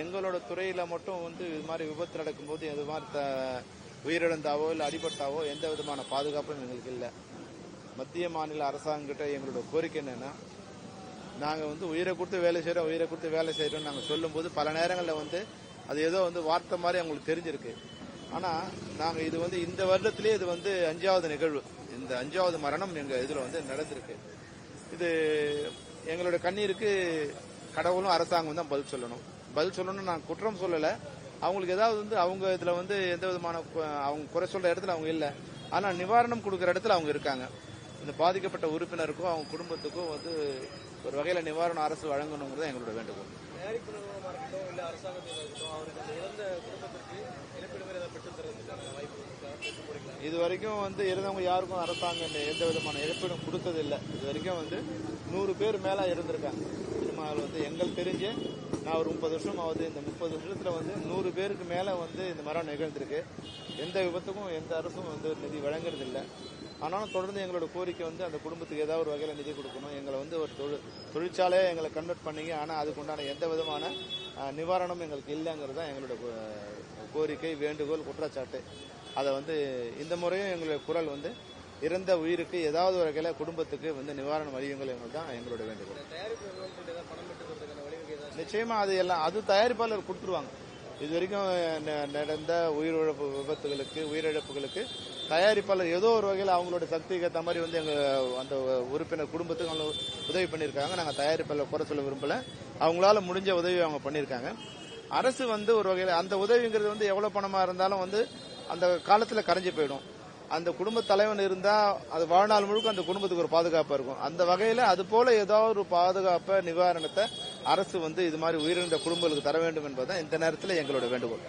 எங்களோட துறையில மட்டும் இது மாதிரி விபத்து நடக்கும்போது இது மாதிரி உயிரிழந்தாவோ இல்லை அடிபட்டாவோ எந்த விதமான பாதுகாப்பும் எங்களுக்கு இல்லை. மத்திய மாநில அரசாங்கிட்ட எங்களோட கோரிக்கை என்னன்னா, நாங்க உயிரை கொடுத்து வேலை செய்யறோம் நாங்க சொல்லும் போது பல நேரங்களில் அது ஏதோ வார்த்தை மாதிரி அவங்களுக்கு தெரிஞ்சிருக்கு. ஆனா நாங்க இது இந்த வருடத்திலேயே இது 5வது நிகழ்வு, இந்த 5வது மரணம் எங்க இதுல நடந்திருக்கு. இது எங்களோட கண்ணீருக்கு கடவுளும் அரசாங்கம் தான் பதில் சொல்லணும். நான் குற்றம் சொல்லல. அவங்களுக்கு ஏதாவது அவங்க இதுல எந்த விதமான அவங்க குறை சொல்ற இடத்துல அவங்க இல்ல. ஆனா நிவாரணம் கொடுக்கிற இடத்துல அவங்க இருக்காங்க. இந்த பாதிக்கப்பட்ட உறுப்பினருக்கும் அவங்க குடும்பத்துக்கும் ஒரு வகையில நிவாரணம் அரசு வழங்கணுங்கிறது எங்களோட வேண்டுகோள். இது வரைக்கும் இருந்தவங்க யாருக்கும் அரசாங்கம் எந்த விதமான இழப்பீடும் கொடுத்ததில்லை. இது வரைக்கும் 100 பேர் மேல இருந்திருக்காங்க. சினிமாவில் எங்களுக்கு தெரிஞ்சு நான் ஒரு 30 வருஷம் ஆகுது. இந்த 30 வருஷத்துல 100 பேருக்கு மேல இந்த மரணம் நிகழ்ந்திருக்கு. எந்த விபத்துக்கும் எந்த அரசும் நிதி வழங்குறது இல்லை. ஆனாலும் தொடர்ந்து எங்களோட கோரிக்கை அந்த குடும்பத்துக்கு ஏதாவது ஒரு வகையில நிதி கொடுக்கணும். எங்களை ஒரு தொழிற்சாலையை எங்களை கன்வெர்ட் பண்ணீங்க. ஆனா அதுக்கு உண்டான எந்த விதமான நிவாரணம் எங்களுக்கு இல்லைங்கிறது தான் எங்களோட கோரிக்கை, வேண்டுகோள், குற்றச்சாட்டு. அதை இந்த முறையும் எங்களுடைய குரல் இறந்த உயிருக்கு ஏதாவது ஒரு வகையில குடும்பத்துக்கு நிவாரணம் வழியுங்கள் தான் எங்களோட வேண்டுகோள். நிச்சயமா அது தயாரிப்பாளர் கொடுத்துருவாங்க. இது வரைக்கும் நடந்த உயிரிழப்புகளுக்கு தயாரிப்பாளர் ஏதோ ஒரு வகையில் அவங்களோட சக்திக்கு ஏற்ற மாதிரி எங்க அந்த உறுப்பினர் குடும்பத்துக்கு அவங்க உதவி பண்ணியிருக்காங்க. நாங்கள் தயாரிப்பாளர் குறை சொல்ல விரும்பல. அவங்களால முடிஞ்ச உதவி அவங்க பண்ணியிருக்காங்க. அரசு ஒரு வகையில் அந்த உதவிங்கிறது எவ்வளவு பணமா இருந்தாலும் அந்த காலத்துல கரைஞ்சு போயிடும். அந்த குடும்ப தலைவன் இருந்தா அது வாழ்நாள் முழுக்க அந்த குடும்பத்துக்கு ஒரு பாதுகாப்பா இருக்கும். அந்த வகையில அது போல ஏதாவது ஒரு பாதுகாப்ப நிவாரணத்தை அரசு இது மாதிரி உயிரிழந்த குடும்பங்களுக்கு தர வேண்டும் என்பதுதான் இந்த நேரத்தில் எங்களோட வேண்டுகோள்.